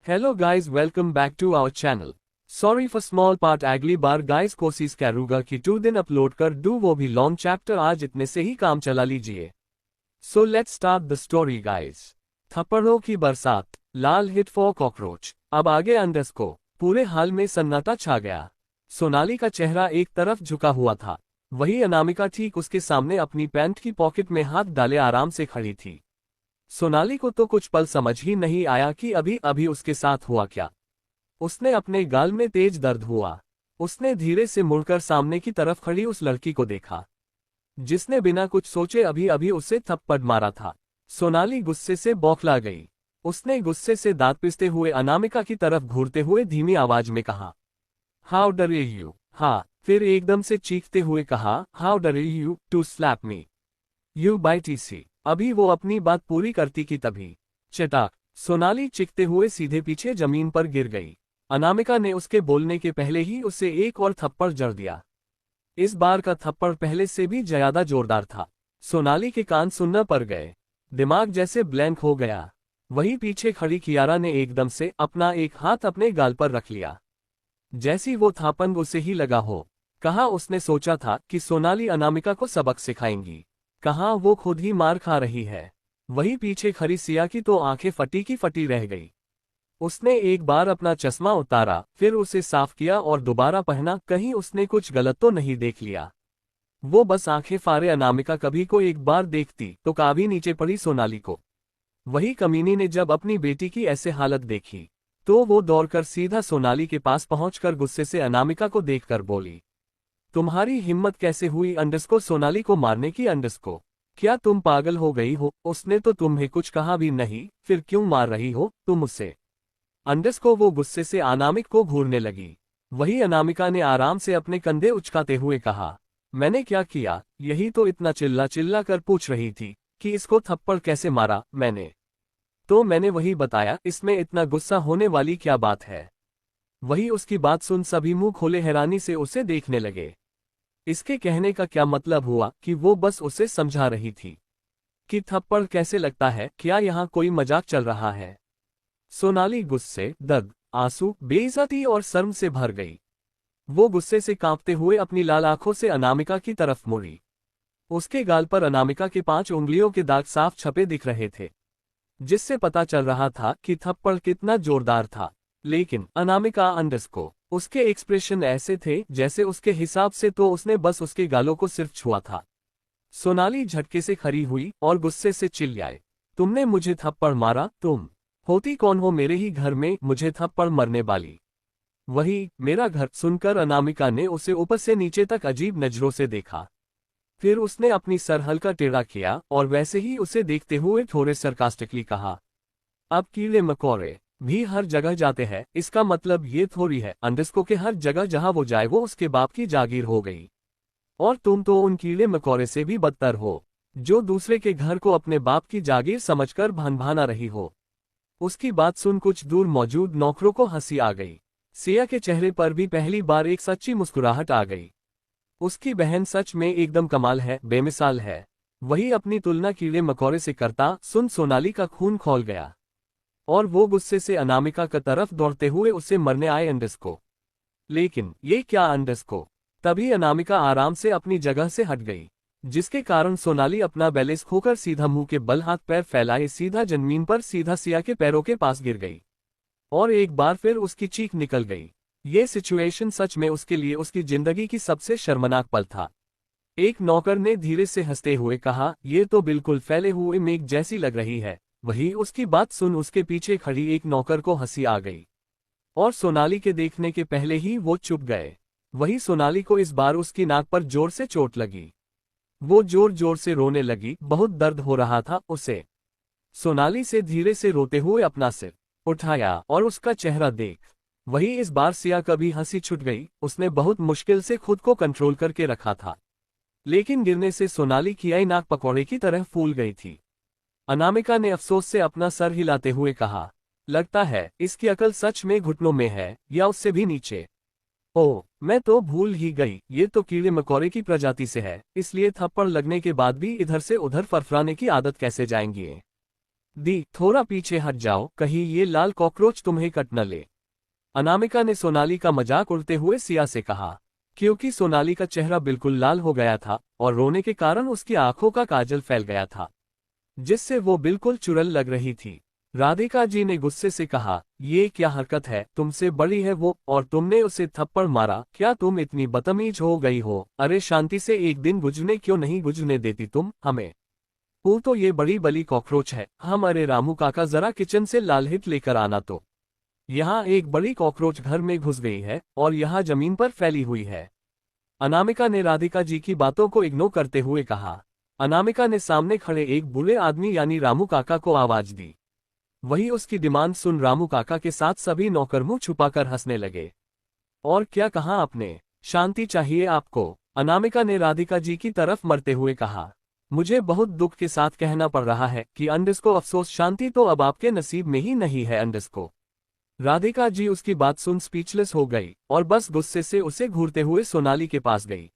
Hello guys, welcome back to our channel. Sorry for small part, अगली बार guys कोशिश करूँगा कि 2 दिन अपलोड कर दूँ, वो भी लॉन्ग चैप्टर। आज इतने से ही काम चला लीजिए। So let's start the story guys. थप्पड़ों की बरसात, लाल हिट फॉर कॉकरोच। अब आगे अंडस को पूरे हाल में सन्नाटा छा गया। सोनाली का चेहरा एक तरफ झुका हुआ था, वही अनामिका ठीक उसके सामने अपनी पैंट की पॉकेट में हाथ डाले आराम से खड़ी थी। सोनाली को तो कुछ पल समझ ही नहीं आया कि अभी अभी उसके साथ हुआ क्या। उसने अपने गाल में तेज दर्द हुआ। उसने धीरे से मुड़कर सामने की तरफ खड़ी उस लड़की को देखा, जिसने बिना कुछ सोचे अभी अभी उसे थप्पड़ मारा था। सोनाली गुस्से से बौखला गई। उसने गुस्से से दांत पिसते हुए अनामिका की तरफ घूरते हुए धीमी आवाज में कहा, हाउ डर यू। हाँ, फिर एकदम से चीखते हुए कहा, how dare you to slap me you बाईटीसी। अभी वो अपनी बात पूरी करती कि तभी चटाक, सोनाली चीखते हुए सीधे पीछे जमीन पर गिर गई। अनामिका ने उसके बोलने के पहले ही उसे एक और थप्पड़ जड़ दिया। इस बार का थप्पड़ पहले से भी ज्यादा जोरदार था। सोनाली के कान सुनना पड़ गए, दिमाग जैसे ब्लैंक हो गया। वहीं पीछे खड़ी कियारा ने एकदम से अपना एक हाथ अपने गाल पर रख लिया, जैसी वो थापंग उसे ही लगा हो। कहाँ उसने सोचा था कि सोनाली अनामिका को सबक सिखाएंगी, कहाँ वो खुद ही मार खा रही है। वहीं पीछे खड़ी सिया की तो आंखें फटी की फटी रह गई। उसने एक बार अपना चश्मा उतारा, फिर उसे साफ किया और दोबारा पहना, कहीं उसने कुछ गलत तो नहीं देख लिया। वो बस आंखें फाड़े अनामिका कभी को एक बार देखती तो काभी नीचे पड़ी सोनाली को। वही कमीनी ने जब अपनी बेटी की ऐसे हालत देखी तो वो दौड़कर सीधा सोनाली के पास पहुंचकर गुस्से से अनामिका को देखकर बोली, तुम्हारी हिम्मत कैसे हुई अंडस को सोनाली को मारने की। अंडस को, क्या तुम पागल हो गई हो? उसने तो तुम्हें कुछ कहा भी नहीं, फिर क्यों मार रही हो तुम उसे। अंडस को वो गुस्से से अनामिक को घूरने लगी। वही अनामिका ने आराम से अपने कंधे उचकाते हुए कहा, मैंने क्या किया? यही तो इतना चिल्ला चिल्ला कर पूछ रही थी कि इसको थप्पड़ कैसे मारा। मैंने वही बताया, इसमें इतना गुस्सा होने वाली क्या बात है। वही उसकी बात सुन सभी मुंह खोले हैरानी से उसे देखने लगे। इसके कहने का क्या मतलब हुआ कि वो बस उसे समझा रही थी कि थप्पड़ कैसे लगता है, क्या यहाँ कोई मजाक चल रहा है। सोनाली गुस्से, दर्द, आंसू, बेइज्जती और शर्म से भर गई। वो गुस्से से कांपते हुए अपनी लाल आंखों से अनामिका की तरफ मुड़ी। उसके गाल पर अनामिका के 5 उंगलियों के दाग साफ छपे दिख रहे थे, जिससे पता चल रहा था कि थप्पड़ कितना जोरदार था। लेकिन अनामिका अंडस को उसके एक्सप्रेशन ऐसे थे जैसे उसके हिसाब से तो उसने बस उसके गालों को सिर्फ छुआ था। सोनाली झटके से खड़ी हुई और गुस्से से चिल्लाए, तुमने मुझे थप्पड़ मारा? तुम होती कौन हो मेरे ही घर में मुझे थप्पड़ मरने वाली? वही मेरा घर। सुनकर अनामिका ने उसे ऊपर से नीचे तक अजीब नजरों से देखा। फिर उसने अपनी सर हल्का टेढ़ा किया और वैसे ही उसे देखते हुए थोड़े सरकास्टिकली कहा, अब कीड़े मकोड़े भी हर जगह जाते हैं, इसका मतलब ये थोड़ी है अंडस को कि हर जगह जहां वो जाए वो उसके बाप की जागीर हो गई। और तुम तो उन कीड़े मकोड़े से भी बदतर हो, जो दूसरे के घर को अपने बाप की जागीर समझकर भन-भाना रही हो। उसकी बात सुन कुछ दूर मौजूद नौकरों को हंसी आ गई। सिया के चेहरे पर भी पहली बार एक सच्ची मुस्कुराहट आ गई। उसकी बहन सच में एकदम कमाल है, बेमिसाल है। वही अपनी तुलना कीड़े मकोड़े से करता सुन सोनाली का खून खौल गया और वो गुस्से से अनामिका की तरफ दौड़ते हुए उसे मरने आए अंडस को। लेकिन ये क्या अंडस को? तभी अनामिका आराम से अपनी जगह से हट गई, जिसके कारण सोनाली अपना बैलेंस खोकर सीधा मुंह के बल हाथ पैर फैलाए सीधा जमीन पर सीधा सिया के पैरों के पास गिर गई और एक बार फिर उसकी चीख निकल गई। ये सिचुएशन सच में उसके लिए उसकी जिंदगी की सबसे शर्मनाक पल था। एक नौकर ने धीरे से हंसते हुए कहा, ये तो बिल्कुल फैले हुए मेघ जैसी लग रही है। वही उसकी बात सुन उसके पीछे खड़ी एक नौकर को हंसी आ गई और सोनाली के देखने के पहले ही वो चुप गए। वही सोनाली को इस बार उसकी नाक पर जोर से चोट लगी। वो जोर जोर से रोने लगी, बहुत दर्द हो रहा था उसे। सोनाली से धीरे से रोते हुए अपना सिर उठाया और उसका चेहरा देख वही इस बार सिया कभी हंसी छूट गई। उसने बहुत मुश्किल से खुद को कंट्रोल करके रखा था, लेकिन गिरने से सोनाली की आई नाक पकौड़े की तरह फूल गई थी। अनामिका ने अफसोस से अपना सर हिलाते हुए कहा, लगता है इसकी अकल सच में घुटनों में है या उससे भी नीचे। ओह, मैं तो भूल ही गई, ये तो कीड़े मकोड़े की प्रजाति से है, इसलिए थप्पड़ लगने के बाद भी इधर से उधर फरफराने की आदत कैसे जाएंगी। दी, थोड़ा पीछे हट जाओ, कहीं ये लाल कॉकरोच तुम्हें कट न ले। अनामिका ने सोनाली का मजाक उड़ते हुए सिया से कहा, क्योंकि सोनाली का चेहरा बिल्कुल लाल हो गया था और रोने के कारण उसकी आंखों का काजल फैल गया था, जिससे वो बिल्कुल चुड़ैल लग रही थी। राधिका जी ने गुस्से से कहा, ये क्या हरकत है, तुमसे बड़ी है वो और तुमने उसे थप्पड़ मारा, क्या तुम इतनी बदतमीज हो गई हो? अरे शांति से एक दिन गुजरने क्यों नहीं गुजरने देती तुम हमें? वो तो ये बड़ी बली कॉकरोच है। हम, अरे रामू काका जरा किचन से लाल हिट लेकर आना। तो यहाँ एक बड़ी कॉकरोच घर में घुस गई है और यहाँ जमीन पर फैली हुई है। अनामिका ने राधिका जी की बातों को इग्नोर करते हुए कहा। अनामिका ने सामने खड़े एक बूढ़े आदमी यानी रामू काका को आवाज दी। वही उसकी डिमांड सुन रामू काका के साथ सभी नौकर मुंह छुपाकर हंसने लगे। और क्या कहा आपने? शांति चाहिए आपको? अनामिका ने राधिका जी की तरफ मरते हुए कहा। मुझे बहुत दुख के साथ कहना पड़ रहा है कि अंडरस्को अफसोस, शांति तो अब आपके नसीब में ही नहीं है अंडरस्को। राधिका जी उसकी बात सुन स्पीचलेस हो गई और बस गुस्से से उसे घूरते हुए सोनाली के पास गई।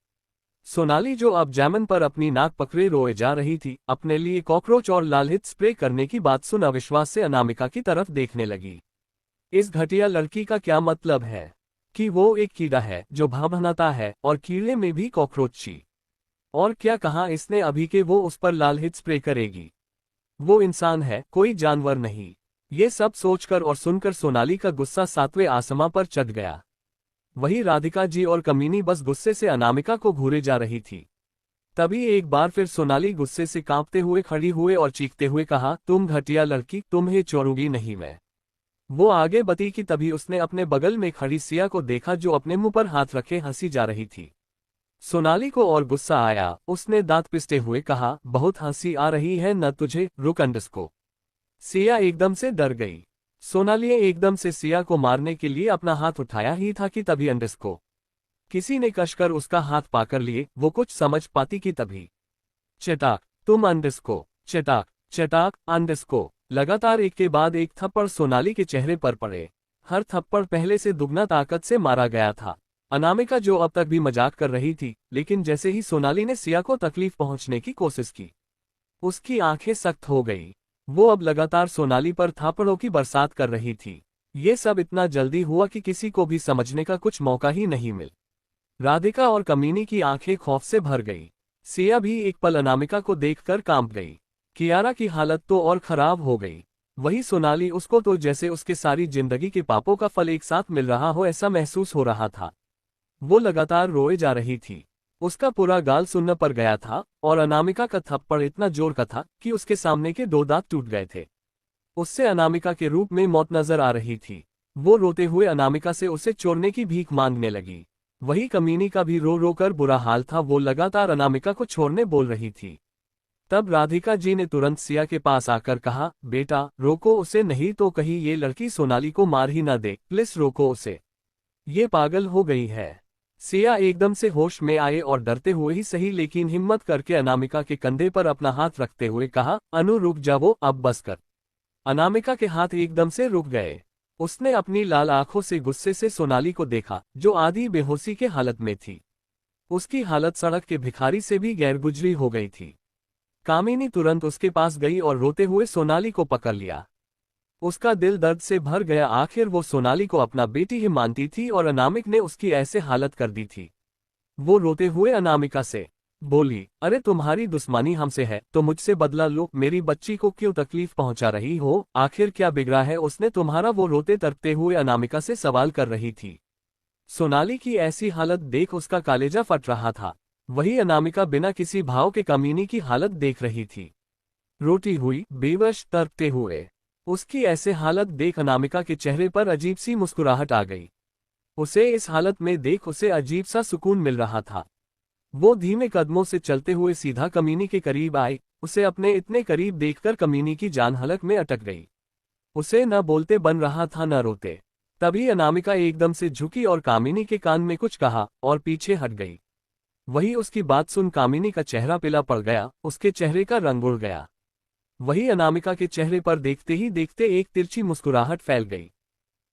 सोनाली जो अब जामन पर अपनी नाक पकड़े रोए जा रही थी, अपने लिए कॉकरोच और लालहित स्प्रे करने की बात सुन अविश्वास से अनामिका की तरफ देखने लगी। इस घटिया लड़की का क्या मतलब है कि वो एक कीड़ा है जो भभनाता है और कीड़े में भी कॉकरोची। और क्या कहा इसने अभी के वो उस पर लालहित स्प्रे करेगी? वो इंसान है, कोई जानवर नहीं। ये सब सोचकर और सुनकर सोनाली का गुस्सा सातवें आसमां पर चढ़ गया। वही राधिका जी और कमीनी बस गुस्से से अनामिका को घूरे जा रही थी। तभी एक बार फिर सोनाली गुस्से से कांपते हुए खड़ी हुए और चीखते हुए कहा, तुम घटिया लड़की, तुम्हें छोड़ूंगी नहीं मैं। वो आगे बढ़ी कि तभी उसने अपने बगल में खड़ी सिया को देखा जो अपने मुंह पर हाथ रखे हंसी जा रही थी। सोनाली को और गुस्सा आया। उसने दांत पिसते हुए कहा, बहुत हंसी आ रही है न तुझे? रुक अंडरस्को। सिया एकदम से डर गई। सोनाली एकदम से सिया को मारने के लिए अपना हाथ उठाया ही था कि तभी अंडरस्को किसी ने कसकर उसका हाथ पाकर लिए। वो कुछ समझ पाती कि तभी चटाक, तुम अंडरस्को, चटाक चटाक अंडरस्को। लगातार एक के बाद एक थप्पड़ सोनाली के चेहरे पर पड़े। हर थप्पड़ पहले से दुगना ताकत से मारा गया था। अनामिका जो अब तक भी मजाक कर रही थी, लेकिन जैसे ही सोनाली ने सिया को तकलीफ पहुंचने की कोशिश की, उसकी आंखें सख्त हो गई। वो अब लगातार सोनाली पर थापड़ों की बरसात कर रही थी। ये सब इतना जल्दी हुआ कि किसी को भी समझने का कुछ मौका ही नहीं मिल। राधिका और कमीनी की आंखें खौफ से भर गई। सिया भी एक पल अनामिका को देखकर कांप गई। कियारा की हालत तो और खराब हो गई। वही सोनाली, उसको तो जैसे उसके सारी जिंदगी के पापों का फल एक साथ मिल रहा हो ऐसा महसूस हो रहा था। वो लगातार रोए जा रही थी। उसका पूरा गाल सुन्न पर गया था और अनामिका का थप्पड़ इतना जोर का था कि उसके सामने के 2 दांत टूट गए थे। उससे अनामिका के रूप में मौत नजर आ रही थी। वो रोते हुए अनामिका से उसे छोड़ने की भीख मांगने लगी। वही कमीनी का भी रो रो कर बुरा हाल था। वो लगातार अनामिका को छोड़ने बोल रही थी। तब राधिका जी ने तुरंत सिया के पास आकर कहा, बेटा रोको उसे, नहीं तो कहीं ये लड़की सोनाली को मार ही ना दे, प्लीज रोको उसे, ये पागल हो गई है। सिया एकदम से होश में आए और डरते हुए ही सही लेकिन हिम्मत करके अनामिका के कंधे पर अपना हाथ रखते हुए कहा, अनु रुक जाओ अब बस कर। अनामिका के हाथ एकदम से रुक गए। उसने अपनी लाल आंखों से गुस्से से सोनाली को देखा जो आधी बेहोशी के हालत में थी। उसकी हालत सड़क के भिखारी से भी गैरगुजरी हो गई थी। कामिनी तुरंत उसके पास गई और रोते हुए सोनाली को पकड़ लिया। उसका दिल दर्द से भर गया। आखिर वो सोनाली को अपना बेटी ही मानती थी और अनामिक ने उसकी ऐसे हालत कर दी थी। वो रोते हुए अनामिका से बोली, अरे तुम्हारी दुश्मनी हमसे है तो मुझसे बदला लो, मेरी बच्ची को क्यों तकलीफ पहुंचा रही हो? आखिर क्या बिगड़ा है उसने तुम्हारा? वो रोते तड़पते हुए अनामिका से सवाल कर रही थी। सोनाली की ऐसी हालत देख उसका कालेजा फट रहा था। वही अनामिका बिना किसी भाव के कमीनी की हालत देख रही थी, रोती हुई, बेवश, तड़पते हुए। उसकी ऐसे हालत देख अनामिका के चेहरे पर अजीब सी मुस्कुराहट आ गई। उसे इस हालत में देख उसे अजीब सा सुकून मिल रहा था। वो धीमे कदमों से चलते हुए सीधा कमीनी के करीब आई। उसे अपने इतने करीब देखकर कमीनी की जान हलक में अटक गई। उसे न बोलते बन रहा था न रोते। तभी अनामिका एकदम से झुकी और कामिनी के कान में कुछ कहा और पीछे हट गई। वही उसकी बात सुन कामिनी का चेहरा पीला पड़ गया, उसके चेहरे का रंग उड़ गया। वही अनामिका के चेहरे पर देखते ही देखते एक तिरछी मुस्कुराहट फैल गई।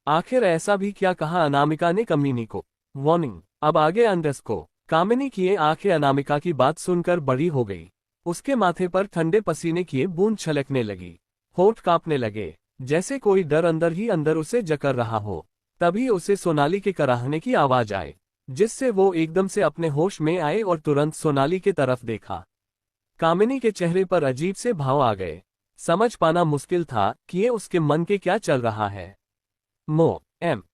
आखिर ऐसा भी क्या कहा अनामिका ने कमीनी को? वार्निंग, अब आगे अंडरस्को। कामिनी की आंखें अनामिका की बात सुनकर बड़ी हो गई। उसके माथे पर ठंडे पसीने की बूंद छलकने लगी। होठ कांपने लगे, जैसे कोई डर अंदर ही अंदर उसे जकड़ रहा हो। तभी उसे सोनाली के कराहने की आवाज आए, जिससे वो एकदम से अपने होश में आए और तुरंत सोनाली के तरफ देखा। कामिनी के चेहरे पर अजीब से भाव आ गए। समझ पाना मुश्किल था कि ये उसके मन के क्या चल रहा है।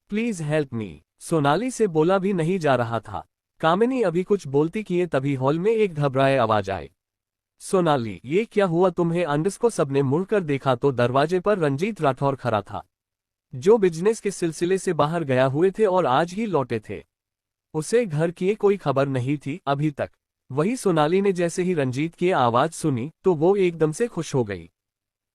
प्लीज हेल्प मी, सोनाली से बोला भी नहीं जा रहा था। कामिनी अभी कुछ बोलती किए तभी हॉल में एक घबराए आवाज आई। सोनाली, ये क्या हुआ तुम्हें? अंडस को सबने मुड़कर देखा तो दरवाजे पर रंजीत राठौर खड़ा था, जो बिजनेस के सिलसिले से बाहर गया हुए थे और आज ही लौटे थे। उसे घर की कोई खबर नहीं थी अभी तक। वही सोनाली ने जैसे ही रंजीत की आवाज सुनी तो वो एकदम से खुश हो गई,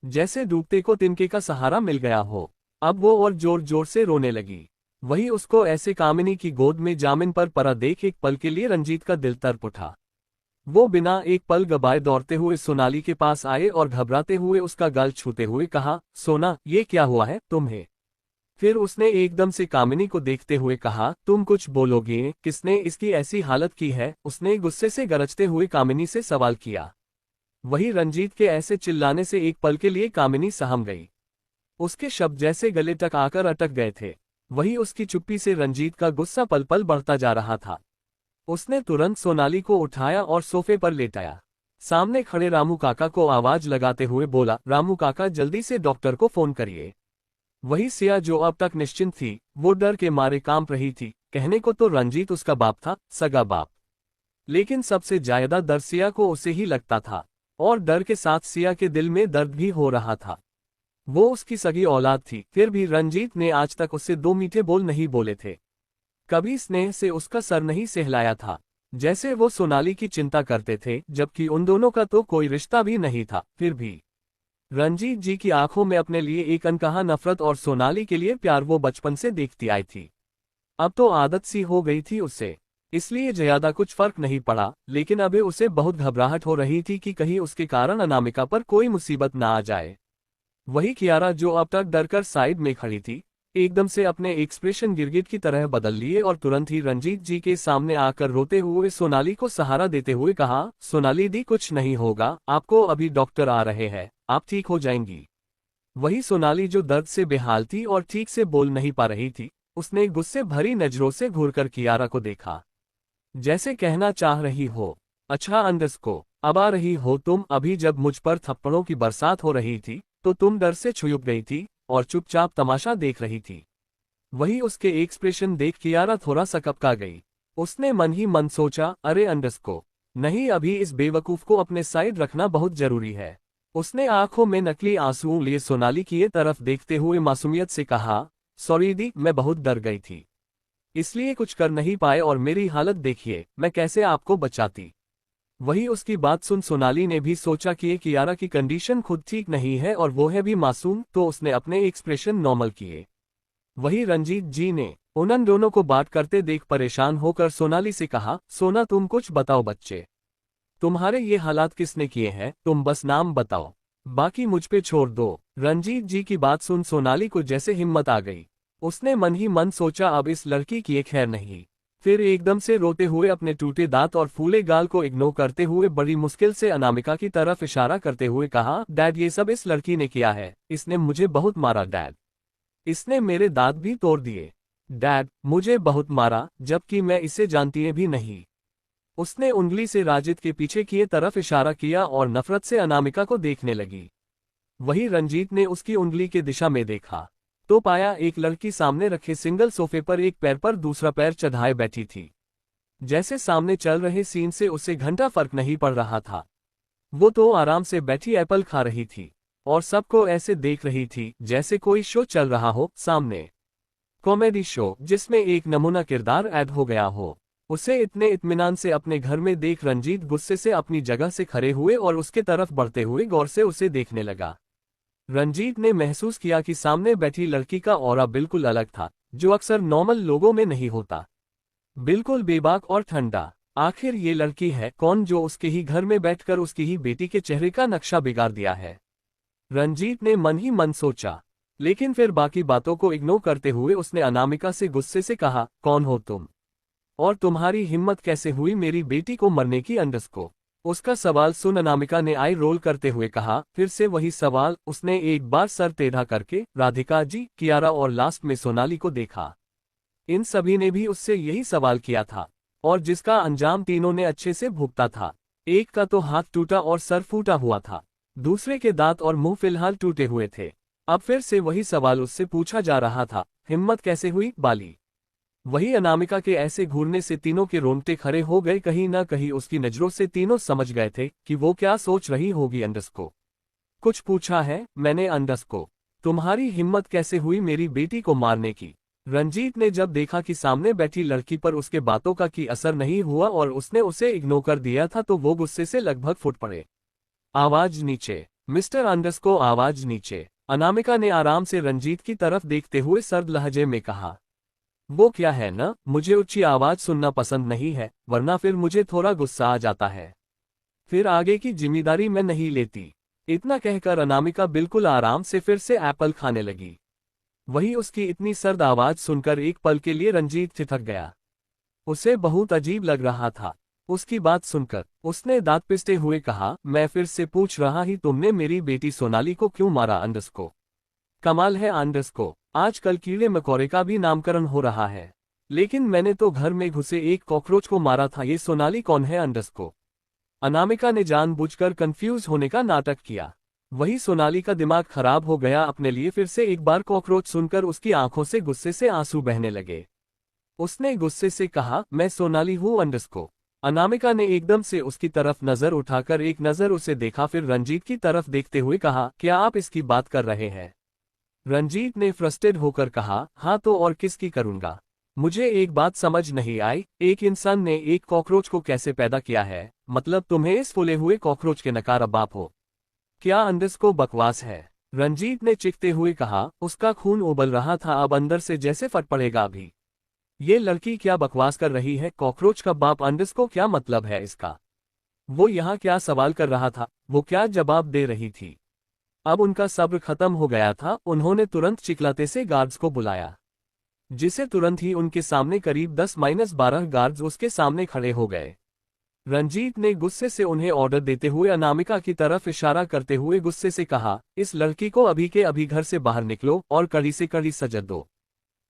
जैसे डूबते को तिनके का सहारा मिल गया हो। अब वो और जोर जोर से रोने लगी। वही उसको ऐसे कामिनी की गोद में जामिन पर पड़ा देख एक पल के लिए रंजीत का दिल तड़प उठा। वो बिना एक पल गवाए दौड़ते हुए सोनाली के पास आए और घबराते हुए उसका गाल छूते हुए कहा, सोना, ये क्या हुआ है तुम्हें? फिर उसने एकदम से कामिनी को देखते हुए कहा, तुम कुछ बोलोगे? किसने इसकी ऐसी हालत की है? उसने गुस्से से गरजते हुए कामिनी से सवाल किया। वही रंजीत के ऐसे चिल्लाने से एक पल के लिए कामिनी सहम गई। उसके शब्द जैसे गले तक आकर अटक गए थे। वही उसकी चुप्पी से रंजीत का गुस्सा पल पल बढ़ता जा रहा था। उसने तुरंत सोनाली को उठाया और सोफे पर लेटाया। सामने खड़े रामू काका को आवाज लगाते हुए बोला, रामू काका, जल्दी से डॉक्टर को फोन करिए। वही सिया, जो अब तक निश्चिंत थी, वो डर के मारे कांप रही थी। कहने को तो रंजीत उसका बाप था, सगा बाप, लेकिन सबसे ज्यादा डर सिया को उसे ही लगता था, और डर के साथ सिया के दिल में दर्द भी हो रहा था। वो उसकी सगी औलाद थी, फिर भी रंजीत ने आज तक उससे दो मीठे बोल नहीं बोले थे। कभी स्नेह से उसका सर नहीं सहलाया था, जैसे वो सोनाली की चिंता करते थे, जबकि उन दोनों का तो कोई रिश्ता भी नहीं था। फिर भी रंजीत जी की आंखों में अपने लिए एक अनकहा नफरत और सोनाली के लिए प्यार वो बचपन से देखती आई थी। अब तो आदत सी हो गई थी उससे, इसलिए ज्यादा कुछ फर्क नहीं पड़ा। लेकिन अभी उसे बहुत घबराहट हो रही थी कि कहीं उसके कारण अनामिका पर कोई मुसीबत ना आ जाए। वही कियारा, जो अब तक डरकर साइड में खड़ी थी, एकदम से अपने एक्सप्रेशन गिरगिट की तरह बदल लिए और तुरंत ही रंजीत जी के सामने आकर रोते हुए सोनाली को सहारा देते हुए कहा, सोनाली दी, कुछ नहीं होगा आपको, अभी डॉक्टर आ रहे हैं, आप ठीक हो जाएंगी। वही सोनाली, जो दर्द से बेहाल थी और ठीक से बोल नहीं पा रही थी, उसने गुस्से भरी नजरों से घूरकर कियारा को देखा, जैसे कहना चाह रही हो, अच्छा अंडस को अब आ रही हो तुम? अभी जब मुझ पर थप्पड़ों की बरसात हो रही थी तो तुम डर से छुप गई थी और चुपचाप तमाशा देख रही थी। वही उसके एक्सप्रेशन देख कियारा थोड़ा सा कपका गई। उसने मन ही मन सोचा, अरे अंडस को नहीं, अभी इस बेवकूफ को अपने साइड रखना बहुत जरूरी है। उसने आंखों में नकली आंसू लिए सोनाली की तरफ देखते हुए मासूमियत से कहा, सॉरी दी, मैं बहुत डर गई थी, इसलिए कुछ कर नहीं पाए, और मेरी हालत देखिए, मैं कैसे आपको बचाती। वही उसकी बात सुन सोनाली ने भी सोचा कि कियारा की कंडीशन खुद ठीक नहीं है और वो है भी मासूम, तो उसने अपने एक्सप्रेशन नॉर्मल किए। वही रंजीत जी ने उन दोनों को बात करते देख परेशान होकर सोनाली से कहा, सोना, तुम कुछ बताओ बच्चे, तुम्हारे ये हालात किसने किए हैं? तुम बस नाम बताओ, बाकी मुझ पे छोड़ दो। रंजीत जी की बात सुन सोनाली को जैसे हिम्मत आ गई। उसने मन ही मन सोचा, अब इस लड़की की खैर नहीं। फिर एकदम से रोते हुए अपने टूटे दांत और फूले गाल को इग्नोर करते हुए बड़ी मुश्किल से अनामिका की तरफ इशारा करते हुए कहा, डैड, ये सब इस लड़की ने किया है, इसने मुझे बहुत मारा डैड, इसने मेरे दांत भी तोड़ दिए डैड, मुझे बहुत मारा, जबकि मैं इसे जानती भी नहीं। उसने उंगली से राजिद के पीछे की तरफ इशारा किया और नफरत से अनामिका को देखने लगी। वही रंजीत ने उसकी उंगली के दिशा में देखा तो पाया एक लड़की सामने रखे सिंगल सोफे पर एक पैर पर दूसरा पैर चढ़ाए बैठी थी। जैसे सामने चल रहे सीन से उसे घंटा फर्क नहीं पड़ रहा था। वो तो आराम से बैठी एप्पल खा रही थी और सबको ऐसे देख रही थी जैसे कोई शो चल रहा हो सामने, कॉमेडी शो जिसमें एक नमूना किरदार ऐड हो गया हो। उसे इतने इत्मीनान से अपने घर में देख रंजीत गुस्से से अपनी जगह से खड़े हुए और उसके तरफ बढ़ते हुए गौर से उसे देखने लगा। रंजीत ने महसूस किया कि सामने बैठी लड़की का ऑरा बिल्कुल अलग था, जो अक्सर नॉर्मल लोगों में नहीं होता। बिल्कुल बेबाक और ठंडा। आखिर ये लड़की है कौन जो उसके ही घर में बैठकर उसकी ही बेटी के चेहरे का नक्शा बिगाड़ दिया है? रंजीत ने मन ही मन सोचा, लेकिन फिर बाकी बातों को इग्नोर करते हुए उसने अनामिका से गुस्से से कहा, कौन हो तुम और तुम्हारी हिम्मत कैसे हुई मेरी बेटी को मरने की? अंडस को उसका सवाल सुन अनामिका ने आई रोल करते हुए कहा, फिर से वही सवाल। उसने एक बार सर टेढ़ा करके राधिका जी, कियारा और लास्ट में सोनाली को देखा। इन सभी ने भी उससे यही सवाल किया था, और जिसका अंजाम तीनों ने अच्छे से भुगता था। एक का तो हाथ टूटा और सर फूटा हुआ था, दूसरे के दांत और मुंह फिलहाल टूटे हुए थे। अब फिर से वही सवाल उससे पूछा जा रहा था, हिम्मत कैसे हुई बाली? वही अनामिका के ऐसे घूरने से तीनों के रोंगटे खड़े हो गए। कहीं ना कहीं उसकी नजरों से तीनों समझ गए थे कि वो क्या सोच रही होगी। अंडस को कुछ पूछा है मैंने? अंडस को तुम्हारी हिम्मत कैसे हुई मेरी बेटी को मारने की? रंजीत ने जब देखा कि सामने बैठी लड़की पर उसके बातों का की असर नहीं हुआ और उसने उसे इग्नोर कर दिया था, तो वो गुस्से से लगभग फूट पड़े। आवाज नीचे, मिस्टर अंडस को आवाज नीचे। अनामिका ने आराम से रंजीत की तरफ देखते हुए सर्द लहजे में कहा। वो क्या है ना, मुझे ऊंची आवाज सुनना पसंद नहीं है, वरना फिर मुझे थोड़ा गुस्सा आ जाता है। फिर आगे की जिम्मेदारी मैं नहीं लेती। इतना कहकर अनामिका बिल्कुल आराम से फिर से एप्पल खाने लगी। वही उसकी इतनी सर्द आवाज सुनकर एक पल के लिए रंजीत ठिठक गया। उसे बहुत अजीब लग रहा था। उसकी बात सुनकर उसने दांत पिसते हुए कहा, मैं फिर से पूछ रहा ही, तुमने मेरी बेटी सोनाली को क्यों मारा? अंडस को कमाल है, अंडस को आजकल कीड़े मकोड़े का भी नामकरण हो रहा है, लेकिन मैंने तो घर में घुसे एक कॉकरोच को मारा था। ये सोनाली कौन है? अंडस को अनामिका ने जानबूझकर कंफ्यूज होने का नाटक किया। वही सोनाली का दिमाग खराब हो गया अपने लिए। फिर से एक बार कॉकरोच सुनकर उसकी आंखों से गुस्से से आंसू बहने लगे। उसने गुस्से से कहा, मैं सोनाली हूँ अंडस को। अनामिका ने एकदम से उसकी तरफ नजर उठाकर एक नजर उसे देखा, फिर रंजीत की तरफ देखते हुए कहा, क्या आप इसकी बात कर रहे हैं? रंजीत ने फ्रस्ट्रेटेड होकर कहा, हाँ तो और किसकी करूंगा? मुझे एक बात समझ नहीं आई, एक इंसान ने एक कॉकरोच को कैसे पैदा किया है? मतलब तुम्हें इस फूले हुए कॉकरोच के नकारा बाप हो क्या? अंडस को बकवास है, रंजीत ने चीखते हुए कहा। उसका खून उबल रहा था अब अंदर से, जैसे फट पड़ेगा अभी। ये लड़की क्या बकवास कर रही है? कॉकरोच का बाप अंडस को क्या मतलब है इसका? वो यहाँ क्या सवाल कर रहा था, वो क्या जवाब दे रही थी? अब उनका सब्र खत्म हो गया था। उन्होंने तुरंत चिल्लाते से गार्ड्स को बुलाया, जिसे तुरंत ही उनके सामने करीब 10-12 गार्ड्स उसके सामने खड़े हो गए। रंजीत ने गुस्से से उन्हें ऑर्डर देते हुए अनामिका की तरफ इशारा करते हुए गुस्से से कहा, इस लड़की को अभी के अभी घर से बाहर निकलो और कड़ी से कड़ी सजा दो,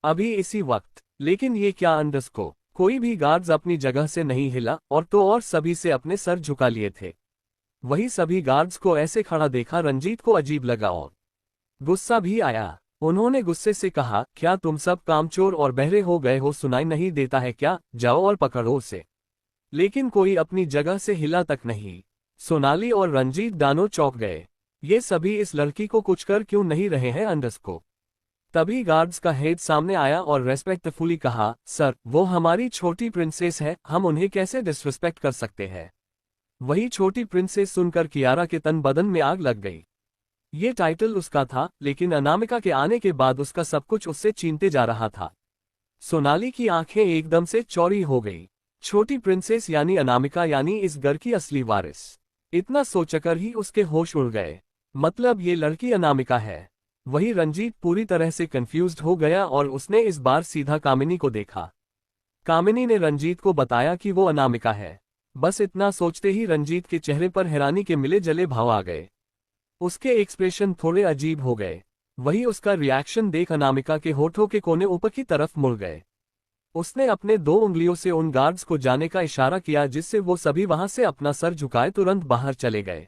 अभी इसी वक्त। लेकिन ये क्या? अंडस को कोई भी गार्ड्स अपनी जगह से नहीं हिला, और तो और सभी से अपने सर झुका लिए थे। वही सभी गार्ड्स को ऐसे खड़ा देखा रंजीत को अजीब लगा और गुस्सा भी आया। उन्होंने गुस्से से कहा, क्या तुम सब कामचोर और बहरे हो गए हो? सुनाई नहीं देता है क्या? जाओ और पकड़ो उसे। लेकिन कोई अपनी जगह से हिला तक नहीं। सोनाली और रंजीत दानों चौंक गए। ये सभी इस लड़की को कुछ कर क्यों नहीं रहे हैं अंडस को? तभी गार्ड्स का हेड सामने आया और रेस्पेक्टफुली कहा, सर वो हमारी छोटी प्रिंसेस है, हम उन्हें कैसे डिसरिस्पेक्ट कर सकते हैं? वही छोटी प्रिंसेस सुनकर कियारा के तन बदन में आग लग गई। ये टाइटल उसका था, लेकिन अनामिका के आने के बाद उसका सब कुछ उससे छीनते जा रहा था। सोनाली की आंखें एकदम से चौड़ी हो गई। छोटी प्रिंसेस यानी अनामिका, यानी इस घर की असली वारिस। इतना सोचकर ही उसके होश उड़ गए। मतलब ये लड़की अनामिका है। वही रंजीत पूरी तरह से कंफ्यूज्ड हो गया और उसने इस बार सीधा कामिनी को देखा। कामिनी ने रंजीत को बताया कि वो अनामिका है। बस इतना सोचते ही रंजीत के चेहरे पर हैरानी के मिले जले भाव आ गए। उसके एक्सप्रेशन थोड़े अजीब हो गए। वही उसका रिएक्शन देख अनामिका के होठों के कोने ऊपर की तरफ मुड़ गए। उसने अपने 2 उंगलियों से उन गार्ड्स को जाने का इशारा किया, जिससे वो सभी वहां से अपना सर झुकाए तुरंत बाहर चले गए।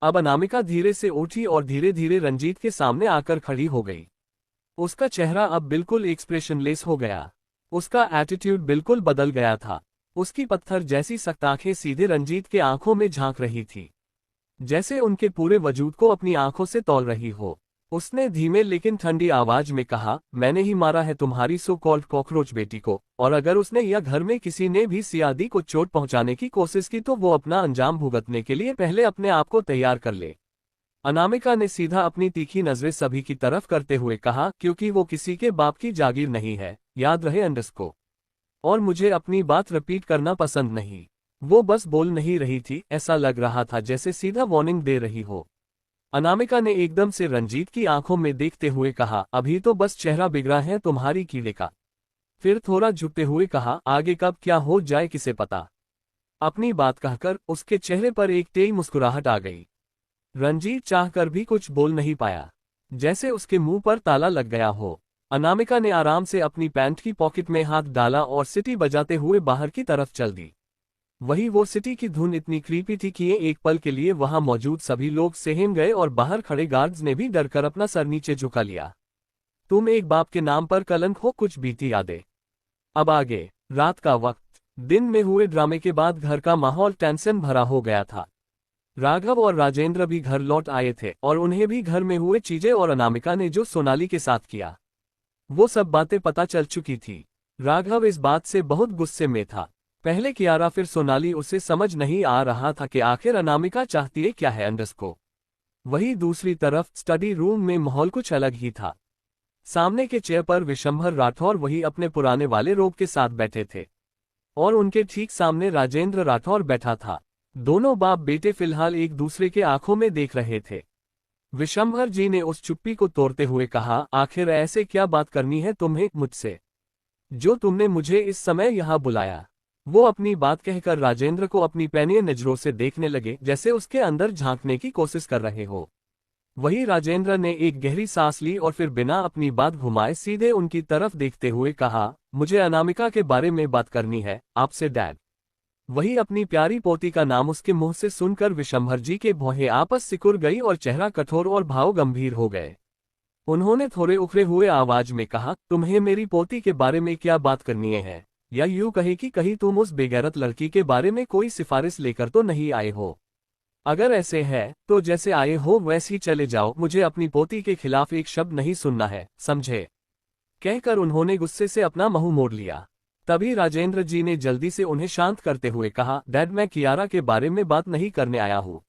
अब अनामिका धीरे से उठी और धीरे धीरे रंजीत के सामने आकर खड़ी हो गई। उसका चेहरा अब बिल्कुल एक्सप्रेशनलेस हो गया। उसका एटीट्यूड बिल्कुल बदल गया था। उसकी पत्थर जैसी सख्त आंखें सीधे रंजीत के आंखों में झांक रही थी, जैसे उनके पूरे वजूद को अपनी आंखों से तौल रही हो। उसने धीमे लेकिन ठंडी आवाज में कहा, मैंने ही मारा है तुम्हारी सो कॉल्ड कॉकरोच बेटी को, और अगर उसने या घर में किसी ने भी सियादी को चोट पहुंचाने की कोशिश की तो वो अपना अंजाम भुगतने के लिए पहले अपने आप को तैयार कर ले। अनामिका ने सीधा अपनी तीखी नजरें सभी की तरफ करते हुए कहा, क्योंकि वो किसी के बाप की जागीर नहीं है, याद रहे अंडस को। और मुझे अपनी बात रिपीट करना पसंद नहीं। वो बस बोल नहीं रही थी, ऐसा लग रहा था जैसे सीधा वार्निंग दे रही हो। अनामिका ने एकदम से रंजीत की आंखों में देखते हुए कहा, अभी तो बस चेहरा बिगड़ा है तुम्हारी कीड़े का। फिर थोड़ा झुकते हुए कहा, आगे कब क्या हो जाए किसे पता। अपनी बात कहकर उसके चेहरे पर एक तेज मुस्कुराहट आ गई। रंजीत चाहकर भी कुछ बोल नहीं पाया, जैसे उसके मुंह पर ताला लग गया हो। अनामिका ने आराम से अपनी पैंट की पॉकेट में हाथ डाला और सीटी बजाते हुए बाहर की तरफ चल दी। वही वो सिटी की धुन इतनी क्रीपी थी कि एक पल के लिए वहां मौजूद सभी लोग सहम गए और बाहर खड़े गार्ड्स ने भी डरकर अपना सर नीचे झुका लिया। तुम एक बाप के नाम पर कलंक हो, कुछ बीती यादें। अब आगे। रात का वक्त। दिन में हुए ड्रामे के बाद घर का माहौल टेंशन भरा हो गया था। राघव और राजेंद्र भी घर लौट आए थे और उन्हें भी घर में हुए चीजें और अनामिका ने जो सोनाली के साथ किया, वो सब बातें पता चल चुकी थी। राघव इस बात से बहुत गुस्से में था। पहले कियारा फिर सोनाली, उसे समझ नहीं आ रहा था कि आखिर अनामिका चाहती है क्या है अंडस को। वही दूसरी तरफ स्टडी रूम में माहौल कुछ अलग ही था। सामने के चेयर पर विशंभर राठौर वही अपने पुराने वाले रोब के साथ बैठे थे और उनके ठीक सामने राजेंद्र राठौर बैठा था। दोनों बाप बेटे फिलहाल एक दूसरे के आंखों में देख रहे थे। विशंभर जी ने उस चुप्पी को तोड़ते हुए कहा, आखिर ऐसे क्या बात करनी है तुम्हें मुझसे, जो तुमने मुझे इस समय यहाँ बुलाया। वो अपनी बात कहकर राजेंद्र को अपनी पैनी नजरों से देखने लगे, जैसे उसके अंदर झांकने की कोशिश कर रहे हो। वही राजेंद्र ने एक गहरी सांस ली और फिर बिना अपनी बात घुमाए सीधे उनकी तरफ देखते हुए कहा, मुझे अनामिका के बारे में बात करनी है आपसे डैड। वही अपनी प्यारी पोती का नाम उसके मुंह से सुनकर विशंभर जी के भौहें आपस सिकुड़ गई और चेहरा कठोर और भाव गंभीर हो गए। उन्होंने थोड़े उखड़े हुए आवाज में कहा, तुम्हें मेरी पोती के बारे में क्या बात करनी है, या यूं कहे कि कहीं तुम उस बेगैरत लड़की के बारे में कोई सिफारिश लेकर तो नहीं आए हो। अगर ऐसे है तो जैसे आए हो वैसे ही चले जाओ, मुझे अपनी पोती के खिलाफ एक शब्द नहीं सुनना है, समझे। कहकर उन्होंने गुस्से से अपना मुंह मोड़ लिया। तभी राजेंद्र जी ने जल्दी से उन्हें शांत करते हुए कहा, डैड मैं कियारा के बारे में बात नहीं करने आया हूँ।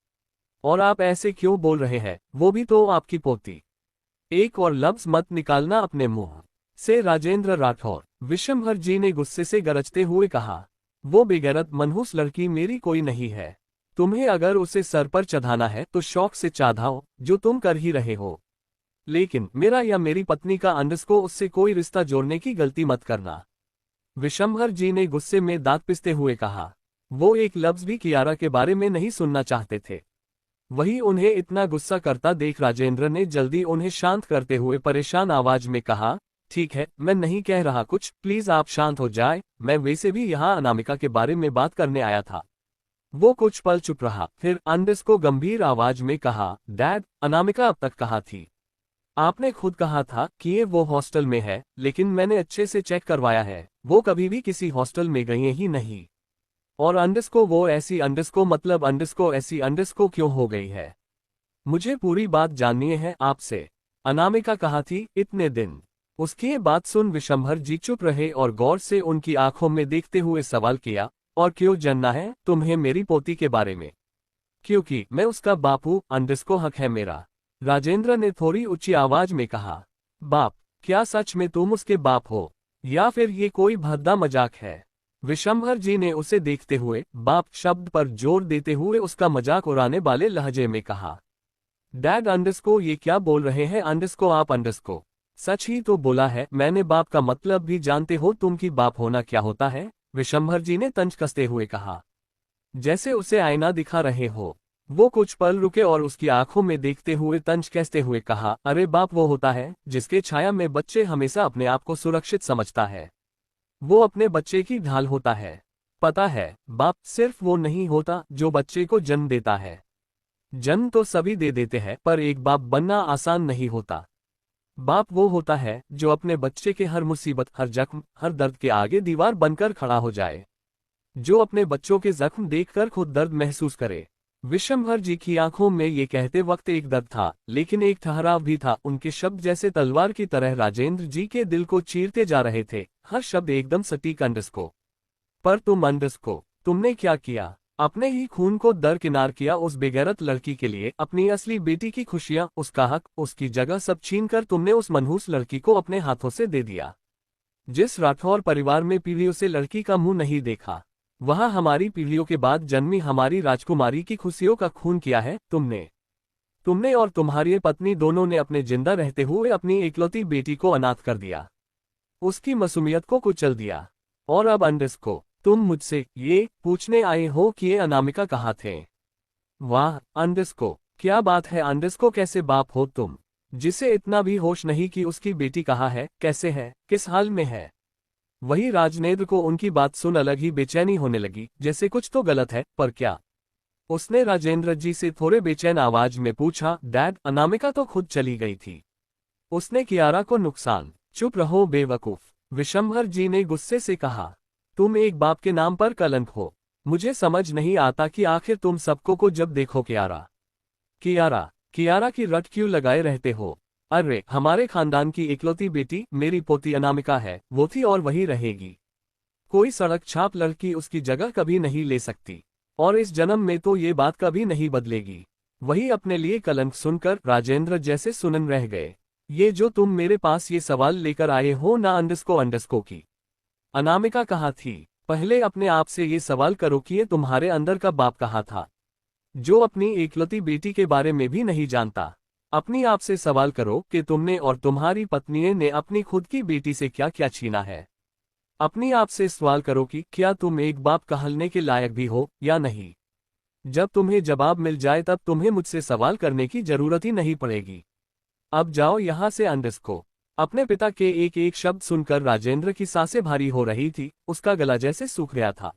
और आप ऐसे क्यों बोल रहे हैं, वो भी तो आपकी पोती। एक और लफ्ज मत निकालना अपने मुंह से राजेंद्र राठौर। विशंभर जी ने गुस्से से गरजते हुए कहा, वो बेगैरत मनहूस लड़की मेरी कोई नहीं है। तुम्हें अगर उसे सर पर चढ़ाना है तो शौक से चढ़ाओ, जो तुम कर ही रहे हो, लेकिन मेरा या मेरी पत्नी का अंडस को उससे कोई रिश्ता जोड़ने की गलती मत करना। विशंभर जी ने गुस्से में दांत पिसते हुए कहा। वो एक लफ्ज भी कियारा के बारे में नहीं सुनना चाहते थे। वही उन्हें इतना गुस्सा करता देख राजेंद्र ने जल्दी उन्हें शांत करते हुए परेशान आवाज में कहा, ठीक है मैं नहीं कह रहा कुछ, प्लीज आप शांत हो जाए। मैं वैसे भी यहाँ अनामिका के बारे में बात करने आया था। वो कुछ पल चुप रहा, फिर अंडस को गंभीर आवाज में कहा, डैड अनामिका अब तक कहाँ थी। आपने खुद कहा था कि ये वो हॉस्टल में है, लेकिन मैंने अच्छे से चेक करवाया है, वो कभी भी किसी हॉस्टल में गई ही नहीं। और अंडस को वो ऐसी अंडस को मतलब अंडस को ऐसी अंडस को क्यों हो गई है, मुझे पूरी बात जाननी है आपसे। अनामिका कहाँ थी इतने दिन। उसकी ये बात सुन विशंभर जी चुप रहे और गौर से उनकी आंखों में देखते हुए सवाल किया, और क्यों जानना है तुम्हें मेरी पोती के बारे में। क्योंकि मैं उसका बाप हूँ, अंडस को हक है मेरा। राजेंद्र ने थोड़ी ऊंची आवाज में कहा। बाप? क्या सच में तुम उसके बाप हो, या फिर ये कोई भद्दा मजाक है। विशंभर जी ने उसे देखते हुए बाप शब्द पर जोर देते हुए उसका मजाक उड़ाने वाले लहजे में कहा। डैड अंडस को ये क्या बोल रहे हैं, अंडस को आप अंडस को सच ही तो बोला है मैंने, बाप का मतलब भी जानते हो तुम कि बाप होना क्या होता है। विशंभर जी ने तंज कसते हुए कहा, जैसे उसे आईना दिखा रहे हो। वो कुछ पल रुके और उसकी आंखों में देखते हुए तंज कसते हुए कहा, अरे बाप वो होता है जिसके छाया में बच्चे हमेशा अपने आप को सुरक्षित समझता है। वो अपने बच्चे की ढाल होता है। पता है, बाप सिर्फ वो नहीं होता जो बच्चे को जन्म देता है। जन्म तो सभी दे देते हैं, पर एक बाप बनना आसान नहीं होता। बाप वो होता है जो अपने बच्चे के हर मुसीबत, हर जख्म, हर दर्द के आगे दीवार बनकर खड़ा हो जाए, जो अपने बच्चों के जख्म देखकर खुद दर्द महसूस करे। विशंभर जी की आंखों में ये कहते वक्त एक दर्द था, लेकिन एक ठहराव भी था। उनके शब्द जैसे तलवार की तरह राजेंद्र जी के दिल को चीरते जा रहे थे, हर शब्द एकदम सटीक। अंडस को, पर तुम अंडस को, तुमने क्या किया? अपने ही खून को दरकिनार किया उस बेगैरत लड़की के लिए। अपनी असली बेटी की खुशियां, उसका हक, उसकी जगह सब छीनकर तुमने उस मनहूस लड़की को अपने हाथों से दे दिया। जिस राठौर परिवार में पीढ़ियों से लड़की का मुंह नहीं देखा, वहां हमारी पीढ़ियों के बाद जन्मी हमारी राजकुमारी की खुशियों का खून किया है तुमने और तुम्हारी पत्नी दोनों ने अपने जिंदा रहते हुए अपनी इकलौती बेटी को अनाथ कर दिया, उसकी मासूमियत को कुचल दिया। और अब अंडस को तुम मुझसे ये पूछने आए हो कि ये अनामिका कहाँ थे? वाह अंडस्को, क्या बात है अंडस्को, कैसे बाप हो तुम, जिसे इतना भी होश नहीं कि उसकी बेटी कहाँ है, कैसे है, किस हाल में है। वही राजनेद्र को उनकी बात सुन अलग ही बेचैनी होने लगी, जैसे कुछ तो गलत है, पर क्या। उसने राजेंद्र जी से थोड़े बेचैन आवाज में पूछा, डैड अनामिका तो खुद चली गई थी, उसने कियारा को नुकसान। चुप रहो बेवकूफ, विशंभर जी ने गुस्से से कहा। तुम एक बाप के नाम पर कलंक हो। मुझे समझ नहीं आता कि आखिर तुम सबको को जब देखो कियारा कियारा कियारा की रट क्यों लगाए रहते हो। अरे हमारे खानदान की इकलौती बेटी मेरी पोती अनामिका है, वो थी और वही रहेगी। कोई सड़क छाप लड़की उसकी जगह कभी नहीं ले सकती, और इस जन्म में तो ये बात कभी नहीं बदलेगी। वही अपने लिए कलंक सुनकर राजेंद्र जैसे सुनन रह गए। ये जो तुम मेरे पास ये सवाल लेकर आए हो ना अंडस्को की अनामिका कहाँ थी, पहले अपने आप से ये सवाल करो कि ये तुम्हारे अंदर का बाप कहाँ था, जो अपनी एकलौती बेटी के बारे में भी नहीं जानता। अपनी आप से सवाल करो कि तुमने और तुम्हारी पत्नी ने अपनी खुद की बेटी से क्या क्या छीना है। अपनी आप से सवाल करो कि क्या तुम एक बाप कहलने के लायक भी हो या नहीं। जब तुम्हें जवाब मिल जाए तब तुम्हें मुझसे सवाल करने की जरूरत ही नहीं पड़ेगी। अब जाओ यहाँ से अंडस्को। अपने पिता के एक एक शब्द सुनकर राजेंद्र की सांसें भारी हो रही थी, उसका गला जैसे सूख गया था।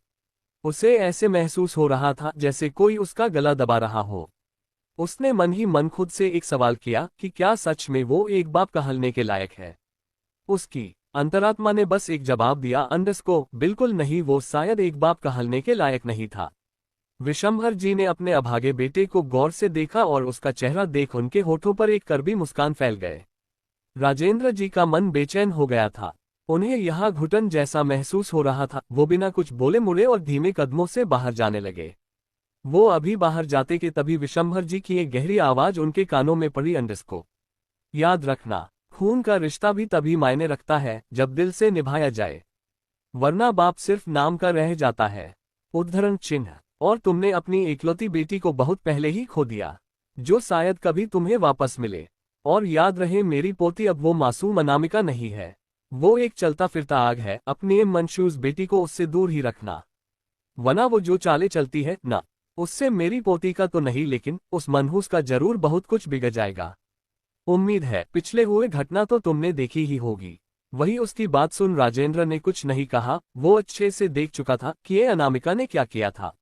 उसे ऐसे महसूस हो रहा था जैसे कोई उसका गला दबा रहा हो। उसने मन ही मन खुद से एक सवाल किया कि क्या सच में वो एक बाप कहलने के लायक है। उसकी अंतरात्मा ने बस एक जवाब दिया, अंडस्को बिल्कुल नहीं, वो शायद एक बाप कहलने के लायक नहीं था। विशंभर जी ने अपने अभागे बेटे को गौर से देखा और उसका चेहरा देख उनके होठों पर एक कड़वी मुस्कान फैल गए। राजेंद्र जी का मन बेचैन हो गया था, उन्हें यहाँ घुटन जैसा महसूस हो रहा था। वो बिना कुछ बोले मुड़े और धीमे कदमों से बाहर जाने लगे। वो अभी बाहर जाते कि तभी विशंभर जी की एक गहरी आवाज उनके कानों में पड़ी, अंडस्को याद रखना, खून का रिश्ता भी तभी मायने रखता है जब दिल से निभाया जाए, वरना बाप सिर्फ नाम का रह जाता है। उद्धरण चिन्ह। और तुमने अपनी एकलौती बेटी को बहुत पहले ही खो दिया, जो शायद कभी तुम्हें वापस मिले। और याद रहे मेरी पोती अब वो मासूम अनामिका नहीं है, वो एक चलता फिरता आग है। अपनी मनशूज बेटी को उससे दूर ही रखना, वरना वो जो चाले चलती है ना, उससे मेरी पोती का तो नहीं लेकिन उस मनहूस का जरूर बहुत कुछ बिगड़ जाएगा। उम्मीद है पिछले हुए घटना तो तुमने देखी ही होगी। वही उसकी बात सुन राजेंद्र ने कुछ नहीं कहा, वो अच्छे से देख चुका था कि ये अनामिका ने क्या किया था।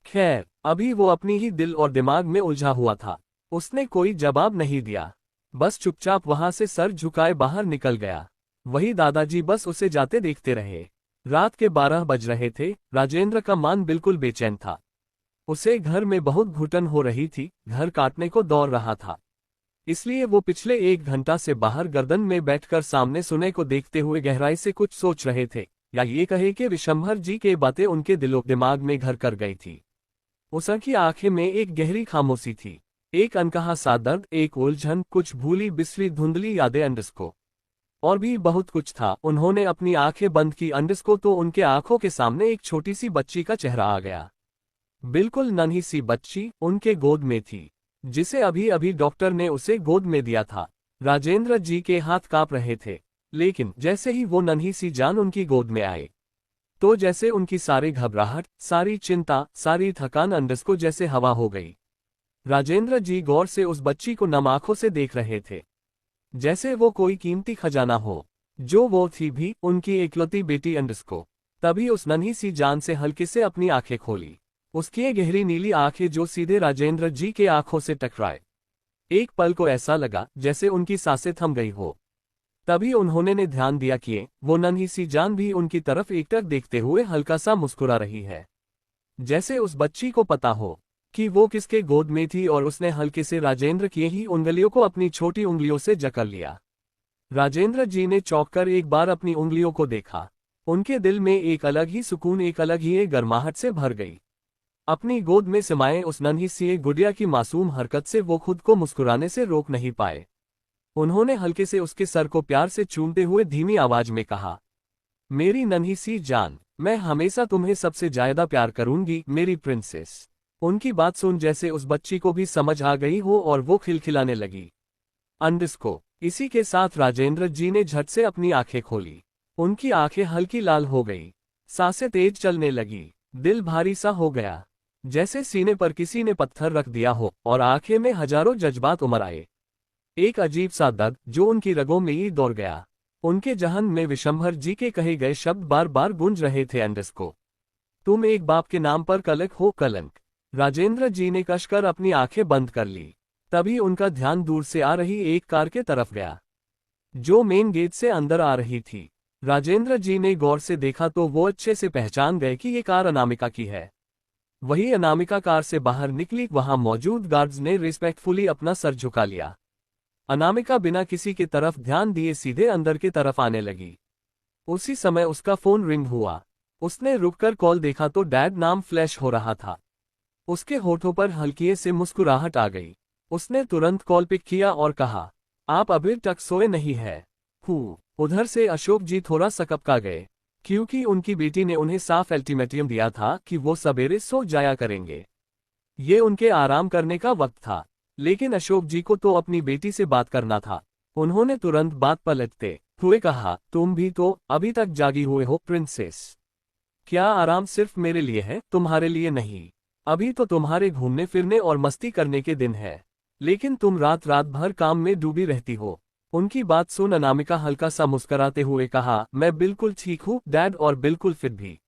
खैर अभी वो अपनी ही दिल और दिमाग में उलझा हुआ था। उसने कोई जवाब नहीं दिया, बस चुपचाप वहां से सर झुकाए बाहर निकल गया। वही दादाजी बस उसे जाते देखते रहे। रात के 12 बज रहे थे। राजेंद्र का मन बिल्कुल बेचैन था। उसे घर में बहुत घुटन हो रही थी, घर काटने को दौड़ रहा था। इसलिए वो पिछले 1 घंटा से बाहर गर्दन में बैठकर सामने सुने को देखते हुए गहराई से कुछ सोच रहे थे, या ये कहे कि विशंभर जी के बातें उनके दिलो दिमाग में घर कर गई थी। उसकी आंखें में एक गहरी खामोशी थी, एक अनकहा सा दर्द, एक उलझन, कुछ भूली बिसरी धुंधली यादें। अंडस्को और भी बहुत कुछ था। उन्होंने अपनी आंखें बंद की, अंडस्को तो उनके आंखों के सामने एक छोटी सी बच्ची का चेहरा आ गया। बिल्कुल नन्ही सी बच्ची उनके गोद में थी, जिसे अभी अभी डॉक्टर ने उसे गोद में दिया था। राजेंद्र जी के हाथ कांप रहे थे, लेकिन जैसे ही वो नन्ही सी जान उनकी गोद में आए, तो जैसे उनकी सारी घबराहट, सारी चिंता, सारी थकान अंडस्को जैसे हवा हो गई। राजेंद्र जी गौर से उस बच्ची को नम आंखों से देख रहे थे, जैसे वो कोई कीमती खजाना हो, जो वो थी भी उनकी एकलौती बेटी अंडस्को। तभी उस नन्ही सी जान से हल्के से अपनी आंखें खोली, उसकी गहरी नीली आंखें जो सीधे राजेंद्र जी के आंखों से टकराए। एक पल को ऐसा लगा जैसे उनकी सांसें थम गई हो। तभी उन्होंने ने ध्यान दिया कि वो नन्ही सी जान भी उनकी तरफ एकटक देखते हुए हल्का सा मुस्कुरा रही है, जैसे उस बच्ची को पता हो कि वो किसके गोद में थी। और उसने हल्के से राजेंद्र की ही उंगलियों को अपनी छोटी उंगलियों से जकड़ लिया। राजेंद्र जी ने चौंक कर एक बार अपनी उंगलियों को देखा। उनके दिल में एक अलग ही सुकून, एक अलग ही गर्माहट से भर गई। अपनी गोद में समाये उस नन्ही सी गुड़िया की मासूम हरकत से वो खुद को मुस्कुराने से रोक नहीं पाए। उन्होंने हल्के से उसके सर को प्यार से चूमते हुए धीमी आवाज में कहा, मेरी नन्ही सी जान, मैं हमेशा तुम्हें सबसे ज्यादा प्यार करूंगी मेरी प्रिंसेस। उनकी बात सुन जैसे उस बच्ची को भी समझ आ गई हो और वो खिलखिलाने लगी। अंडस्को। इसी के साथ राजेंद्र जी ने झट से अपनी आंखें खोली। उनकी आंखें हल्की लाल हो गई। सांसें तेज चलने लगी, दिल भारी सा हो गया, जैसे सीने पर किसी ने पत्थर रख दिया हो, और आंखें में हजारों जज्बात उमड़ आए। एक अजीब सा दर्द जो उनकी रगों में ही दौड़ गया। उनके जहन में विशंभर जी के कहे गए शब्द बार बार गूंज रहे थे, एंडस को तुम एक बाप के नाम पर कलंक हो, कलंक। राजेंद्र जी ने कसकर अपनी आंखें बंद कर ली। तभी उनका ध्यान दूर से आ रही एक कार के तरफ गया, जो मेन गेट से अंदर आ रही थी। राजेंद्र जी ने गौर से देखा तो वो अच्छे से पहचान गए कि ये कार अनामिका की है। वही अनामिका कार से बाहर निकली। वहां मौजूद गार्ड्स ने रिस्पेक्टफुली अपना सर झुका लिया। अनामिका बिना किसी की तरफ ध्यान दिए सीधे अंदर की तरफ आने लगी। उसी समय उसका फोन रिंग हुआ। उसने रुककर कॉल देखा तो डैड नाम फ्लैश हो रहा था। उसके होठों पर हल्की से मुस्कुराहट आ गई। उसने तुरंत कॉल पिक किया और कहा, आप अभी तक सोए नहीं है? उधर से अशोक जी थोड़ा सकपका गए, क्योंकि उनकी बेटी ने उन्हें साफ अल्टीमेटम दिया था कि वो सवेरे सो जाया करेंगे। ये उनके आराम करने का वक्त था, लेकिन अशोक जी को तो अपनी बेटी से बात करना था। उन्होंने तुरंत बात पलटते हुए कहा, तुम भी तो अभी तक जागी हुए हो प्रिंसेस। क्या आराम सिर्फ मेरे लिए है, तुम्हारे लिए नहीं? अभी तो तुम्हारे घूमने फिरने और मस्ती करने के दिन है, लेकिन तुम रात रात भर काम में डूबी रहती हो। उनकी बात सुन अनामिका हल्का सा मुस्कुराते हुए कहा, मैं बिल्कुल ठीक हूँ डैड, और बिल्कुल फिट भी।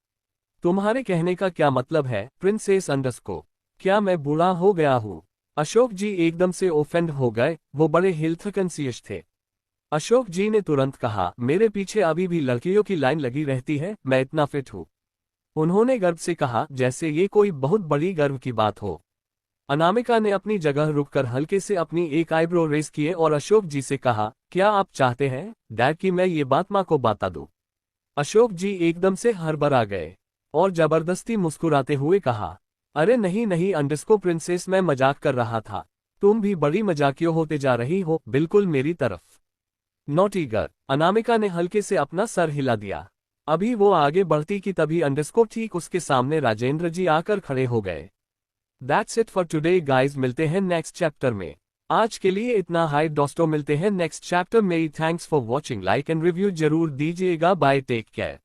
तुम्हारे कहने का क्या मतलब है प्रिंसेस अंडस को? क्या मैं बूढ़ा हो गया हूँ? अशोक जी एकदम से ओफेंड हो गए। वो बड़े हेल्थ कॉन्शियस थे। अशोक जी ने तुरंत कहा, मेरे पीछे अभी भी लड़कियों की लाइन लगी रहती है, मैं इतना फिट हूँ। उन्होंने गर्व से कहा, जैसे ये कोई बहुत बड़ी गर्व की बात हो। अनामिका ने अपनी जगह रुककर हल्के से अपनी एक आईब्रो रेस किए और अशोक जी से कहा, क्या आप चाहते हैं डैड कि मैं ये बात माँ को बता दूं? अशोक जी एकदम से हड़बड़ा गए और जबरदस्ती मुस्कुराते हुए कहा, अरे नहीं नहीं अंडस्को प्रिंसेस, मैं मजाक कर रहा था। तुम भी बड़ी मजाकियों होते जा रही हो, बिल्कुल मेरी तरफ। Naughty girl. अनामिका ने हल्के से अपना सर हिला दिया। अभी वो आगे बढ़ती कि तभी अंडस्को ठीक उसके सामने राजेंद्र जी आकर खड़े हो गए। That's it for today guys, मिलते हैं नेक्स्ट चैप्टर में। आज के लिए इतना हाई दोस्तों, मिलते हैं नेक्स्ट चैप्टर में। Thanks for watching, like and review जरूर दीजिएगा। Bye, take care.